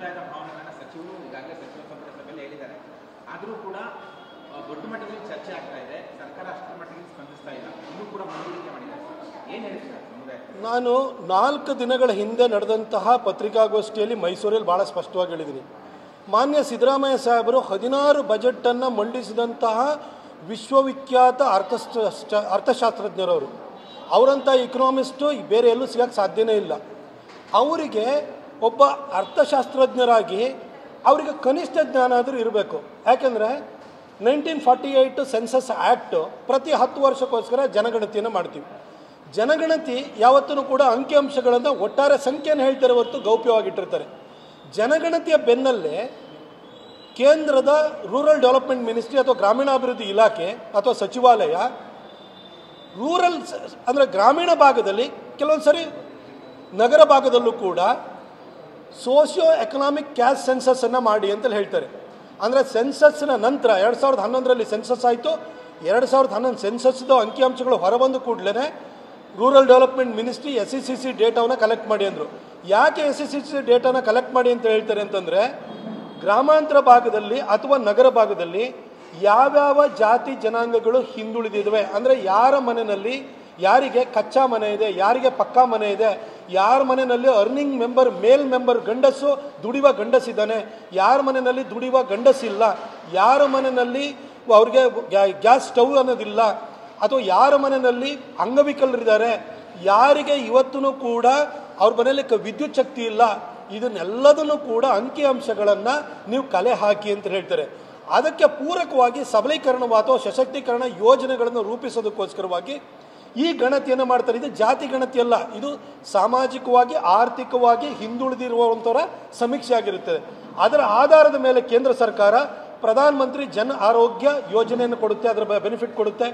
ಸಮುದಾಯದ ಭಾವನೆಗಳನ್ನ ಸಚಿವರು ಈಗಾಗಲೇ ಸಚಿವ ಸಂಪುಟ ಸಭೆಯಲ್ಲಿ ಹೇಳಿದ್ದಾರೆ. ಆದರೂ ಕೂಡ ದೊಡ್ಡ ಮಟ್ಟದಲ್ಲಿ ಚರ್ಚೆ ಆಗ್ತಾ ಇದೆ. ಸರ್ಕಾರ ಅಷ್ಟರ ಮಟ್ಟಿಗೆ ಸ್ಪಂದಿಸ್ತಾ ಇಲ್ಲ. ಇನ್ನೂ ಕೂಡ ಮುಂದೂಡಿಕೆ ಮಾಡಿದ್ದಾರೆ. ಏನು ಹೇಳ್ತಾರೆ ಸಮುದಾಯ? ನಾನು 4 ದಿನಗಳ ಹಿಂದೆ ನಡೆದಂತಹ ಪತ್ರಿಕಾಗೋಷ್ಠಿಯಲ್ಲಿ ಮೈಸೂರಲ್ಲಿ ಭಾಳ ಸ್ಪಷ್ಟವಾಗಿ ಹೇಳಿದ್ದೀನಿ. ಮಾನ್ಯ ಸಿದ್ದರಾಮಯ್ಯ ಸಾಹೇಬರು 16 ಬಜೆಟನ್ನು ಮಂಡಿಸಿದಂತಹ ವಿಶ್ವವಿಖ್ಯಾತ ಅರ್ಥಶಾಸ್ತ್ರಜ್ಞರವರು. ಅವರಂಥ ಇಕನಾಮಿಸ್ಟು ಬೇರೆ ಎಲ್ಲೂ ಸಿಗೋಕ್ಕೆ ಸಾಧ್ಯನೇ ಇಲ್ಲ. ಅವರಿಗೆ ಒಬ್ಬ ಅರ್ಥಶಾಸ್ತ್ರಜ್ಞರಾಗಿ ಅವರಿಗೆ ಕನಿಷ್ಠ ಜ್ಞಾನ ಆದರೂ ಇರಬೇಕು. ಯಾಕೆಂದರೆ 1948 ಸೆನ್ಸಸ್ ಆ್ಯಕ್ಟು ಪ್ರತಿ 10 ವರ್ಷಕ್ಕೋಸ್ಕರ ಜನಗಣತಿಯನ್ನು ಮಾಡ್ತೀವಿ. ಜನಗಣತಿ ಯಾವತ್ತೂ ಕೂಡ ಅಂಕಿಅಂಶಗಳನ್ನು ಒಟ್ಟಾರೆ ಸಂಖ್ಯೆಯನ್ನು ಹೇಳ್ತಾರೆ ಹೊರತು ಗೌಪ್ಯವಾಗಿಟ್ಟಿರ್ತಾರೆ. ಜನಗಣತಿಯ ಬೆನ್ನಲ್ಲೇ ಕೇಂದ್ರದ ರೂರಲ್ ಡೆವಲಪ್ಮೆಂಟ್ ಮಿನಿಸ್ಟ್ರಿ ಅಥವಾ ಗ್ರಾಮೀಣಾಭಿವೃದ್ಧಿ ಇಲಾಖೆ ಅಥವಾ ಸಚಿವಾಲಯ ರೂರಲ್ ಅಂದರೆ ಗ್ರಾಮೀಣ ಭಾಗದಲ್ಲಿ ಕೆಲವೊಂದು ಸರಿ ನಗರ ಭಾಗದಲ್ಲೂ ಕೂಡ ಸೋಷಿಯೋ ಎಕನಾಮಿಕ್ ಕ್ಯಾಸ್ಟ್ ಸೆನ್ಸಸ್ಸನ್ನು ಮಾಡಿ ಅಂತ ಹೇಳ್ತಾರೆ. ಅಂದರೆ ಸೆನ್ಸಸ್ನ ನಂತರ 2011ರಲ್ಲಿ ಸೆನ್ಸಸ್ ಆಯಿತು. 2011 ಸೆನ್ಸಸ್ದ ಅಂಕಿಅಂಶಗಳು ಹೊರಬಂದು ಕೂಡಲೇ ರೂರಲ್ ಡೆವಲಪ್ಮೆಂಟ್ ಮಿನಿಸ್ಟ್ರಿ SECC ಡೇಟಾವನ್ನು ಕಲೆಕ್ಟ್ ಮಾಡಿ ಅಂದರು. ಯಾಕೆ SECC ಡೇಟಾನ ಕಲೆಕ್ಟ್ ಮಾಡಿ ಅಂತ ಹೇಳ್ತಾರೆ ಅಂತಂದರೆ, ಗ್ರಾಮಾಂತರ ಭಾಗದಲ್ಲಿ ಅಥವಾ ನಗರ ಭಾಗದಲ್ಲಿ ಯಾವ್ಯಾವ ಜಾತಿ ಜನಾಂಗಗಳು ಹಿಂದುಳಿದಿವೆ, ಅಂದರೆ ಯಾರ ಮನೆಯಲ್ಲಿ ಯಾರಿಗೆ ಕಚ್ಚಾ ಮನೆ ಇದೆ, ಯಾರಿಗೆ ಪಕ್ಕಾ ಮನೆ ಇದೆ, ಯಾರ ಮನೆಯಲ್ಲಿ ಅರ್ನಿಂಗ್ ಮೆಂಬರ್ ಮೇಲ್ ಮೆಂಬರ್ ಗಂಡಸು ದುಡಿಯುವ ಗಂಡಸಿದ್ದಾನೆ, ಯಾರ ಮನೆಯಲ್ಲಿ ದುಡಿಯುವ ಗಂಡಸಿಲ್ಲ, ಯಾರ ಮನೆಯಲ್ಲಿ ಅವ್ರಿಗೆ ಗ್ಯಾಸ್ ಸ್ಟವ್ ಅನ್ನೋದಿಲ್ಲ, ಅಥವಾ ಯಾರ ಮನೆಯಲ್ಲಿ ಅಂಗವಿಕಲರಿದ್ದಾರೆ, ಯಾರಿಗೆ ಇವತ್ತೂ ಕೂಡ ಅವ್ರ ಮನೆಯಲ್ಲಿ ವಿದ್ಯುತ್ ಶಕ್ತಿ ಇಲ್ಲ, ಇದನ್ನೆಲ್ಲದನ್ನು ಕೂಡ ಅಂಕಿಅಂಶಗಳನ್ನು ನೀವು ಕಲೆ ಹಾಕಿ ಅಂತ ಹೇಳ್ತಾರೆ. ಅದಕ್ಕೆ ಪೂರಕವಾಗಿ ಸಬಲೀಕರಣ ಅಥವಾ ಸಶಕ್ತೀಕರಣ ಯೋಜನೆಗಳನ್ನು ರೂಪಿಸೋದಕ್ಕೋಸ್ಕರವಾಗಿ ಈ ಗಣತಿಯನ್ನು ಮಾಡ್ತಾರೆ. ಇದು ಜಾತಿ ಗಣತಿ ಅಲ್ಲ, ಇದು ಸಾಮಾಜಿಕವಾಗಿ ಆರ್ಥಿಕವಾಗಿ ಹಿಂದುಳಿದಿರುವಂಥವರ ಸಮೀಕ್ಷೆ ಆಗಿರುತ್ತದೆ. ಅದರ ಆಧಾರದ ಮೇಲೆ ಕೇಂದ್ರ ಸರ್ಕಾರ ಪ್ರಧಾನ ಮಂತ್ರಿ ಜನ್ ಆರೋಗ್ಯ ಯೋಜನೆಯನ್ನು ಕೊಡುತ್ತೆ, ಅದರ ಬೆನಿಫಿಟ್ ಕೊಡುತ್ತೆ.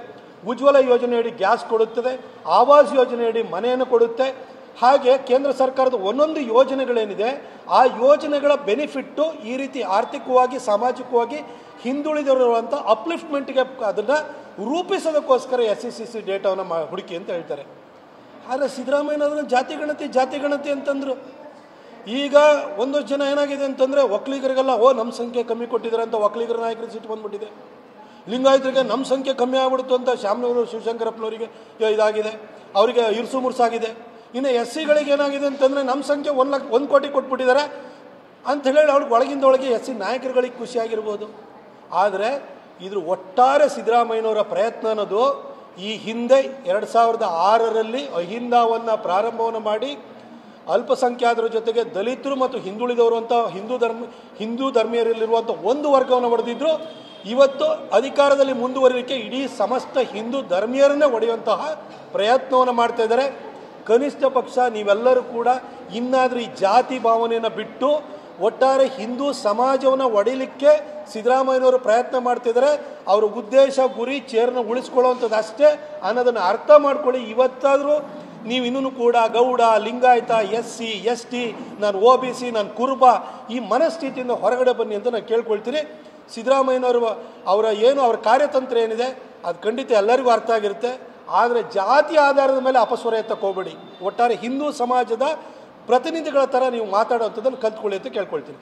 ಉಜ್ವಲ ಯೋಜನೆಯಡಿ ಗ್ಯಾಸ್ ಕೊಡುತ್ತದೆ, ಆವಾಸ್ ಯೋಜನೆಯಡಿ ಮನೆಯನ್ನು ಕೊಡುತ್ತೆ. ಹಾಗೆ ಕೇಂದ್ರ ಸರ್ಕಾರದ ಒಂದೊಂದು ಯೋಜನೆಗಳೇನಿದೆ ಆ ಯೋಜನೆಗಳ ಬೆನಿಫಿಟ್ಟು ಈ ರೀತಿ ಆರ್ಥಿಕವಾಗಿ ಸಾಮಾಜಿಕವಾಗಿ ಹಿಂದುಳಿದಿರುವಂಥ ಅಪ್ಲಿಫ್ಟ್ಮೆಂಟ್ಗೆ ಅದನ್ನು ರೂಪಿಸೋದಕ್ಕೋಸ್ಕರ SECC ಡೇಟಾವನ್ನು ಹುಡುಕಿ ಅಂತ ಹೇಳ್ತಾರೆ. ಆದರೆ ಸಿದ್ದರಾಮಯ್ಯನವರನ್ನು ಜಾತಿ ಗಣತಿ ಅಂತಂದರು. ಈಗ ಒಂದಷ್ಟು ಜನ ಏನಾಗಿದೆ ಅಂತಂದರೆ, ಒಕ್ಕಲಿಗರಿಗೆಲ್ಲ ನಮ್ಮ ಸಂಖ್ಯೆ ಕಮ್ಮಿ ಕೊಟ್ಟಿದ್ದಾರೆ ಅಂತ ಒಕ್ಕಲಿಗರ ನಾಯಕರಿಗೆ ಸಿಟ್ಟು ಬಂದುಬಿಟ್ಟಿದೆ. ಲಿಂಗಾಯತರಿಗೆ ನಮ್ಮ ಸಂಖ್ಯೆ ಕಮ್ಮಿ ಆಗ್ಬಿಡ್ತು ಅಂತ ಶ್ಯಾಮನವರು ಶಿವಶಂಕರಪ್ಪನವರಿಗೆ ಇದಾಗಿದೆ, ಅವರಿಗೆ ಇರ್ಸು ಮುರ್ಸಾಗಿದೆ. ಇನ್ನು SCಗಳಿಗೆ ಏನಾಗಿದೆ ಅಂತಂದರೆ, ನಮ್ಮ ಸಂಖ್ಯೆ 1 ಕೋಟಿ ಕೊಟ್ಬಿಟ್ಟಿದ್ದಾರೆ ಅಂತ ಹೇಳಿ ಅವ್ರಿಗೆ ಒಳಗಿಂದ ಒಳಗೆ SC ನಾಯಕರುಗಳಿಗೆ ಖುಷಿಯಾಗಿರ್ಬೋದು. ಆದರೆ ಇದ್ರ ಒಟ್ಟಾರೆ ಸಿದ್ದರಾಮಯ್ಯನವರ ಪ್ರಯತ್ನ ಅನ್ನೋದು ಈ ಹಿಂದೆ 2006ರಲ್ಲಿ ಅಹಿಂದವನ್ನು ಪ್ರಾರಂಭವನ್ನು ಮಾಡಿ ಅಲ್ಪಸಂಖ್ಯಾತರ ಜೊತೆಗೆ ದಲಿತರು ಮತ್ತು ಹಿಂದುಳಿದವರು ಅಂತ ಹಿಂದೂ ಧರ್ಮೀಯರಲ್ಲಿರುವಂಥ ಒಂದು ವರ್ಗವನ್ನು ಹೊಡೆದಿದ್ರು. ಇವತ್ತು ಅಧಿಕಾರದಲ್ಲಿ ಮುಂದುವರಿಲಿಕ್ಕೆ ಇಡೀ ಸಮಸ್ತ ಹಿಂದೂ ಧರ್ಮೀಯರನ್ನೇ ಹೊಡೆಯುವಂತಹ ಪ್ರಯತ್ನವನ್ನು ಮಾಡ್ತಾ ಇದ್ದಾರೆ. ಕನಿಷ್ಠ ಪಕ್ಷ ನೀವೆಲ್ಲರೂ ಕೂಡ ಇನ್ನಾದರೂ ಈ ಜಾತಿ ಭಾವನೆಯನ್ನು ಬಿಟ್ಟು ಒಟ್ಟಾರೆ ಹಿಂದೂ ಸಮಾಜವನ್ನು ಒಡೆಯಲಿಕ್ಕೆ ಸಿದ್ದರಾಮಯ್ಯನವರು ಪ್ರಯತ್ನ ಮಾಡ್ತಿದ್ದಾರೆ. ಅವರ ಉದ್ದೇಶ ಗುರಿ ಚೇರ್ನ ಉಳಿಸ್ಕೊಳ್ಳುವಂಥದ್ದು ಅಷ್ಟೇ ಅನ್ನೋದನ್ನು ಅರ್ಥ ಮಾಡ್ಕೊಳ್ಳಿ. ಇವತ್ತಾದರೂ ನೀವು ಇನ್ನೂ ಕೂಡ ಗೌಡ, ಲಿಂಗಾಯತ, SC, ST, ನಾನು OBC, ನಾನು ಕುರುಬ ಈ ಮನಸ್ಥಿತಿಯಿಂದ ಹೊರಗಡೆ ಬನ್ನಿ ಅಂತ ನಾನು ಕೇಳ್ಕೊಳ್ತೀನಿ. ಸಿದ್ದರಾಮಯ್ಯನವರು ಅವರ ಕಾರ್ಯತಂತ್ರ ಏನಿದೆ ಅದು ಖಂಡಿತ ಎಲ್ಲರಿಗೂ ಅರ್ಥ ಆಗಿರುತ್ತೆ. ಆದರೆ ಜಾತಿ ಆಧಾರದ ಮೇಲೆ ಅಪಸ್ವರ ಎತ್ತಕ್ಕೆ ಹೋಗಬೇಡಿ. ಒಟ್ಟಾರೆ ಹಿಂದೂ ಸಮಾಜದ ಪ್ರತಿನಿಧಿಗಳ ಥರ ನೀವು ಮಾತಾಡೋವಂಥದ್ದನ್ನು ಕಲ್ತ್ಕೊಳ್ಳಿ ಅಂತ ಕೇಳ್ಕೊಳ್ತೀನಿ.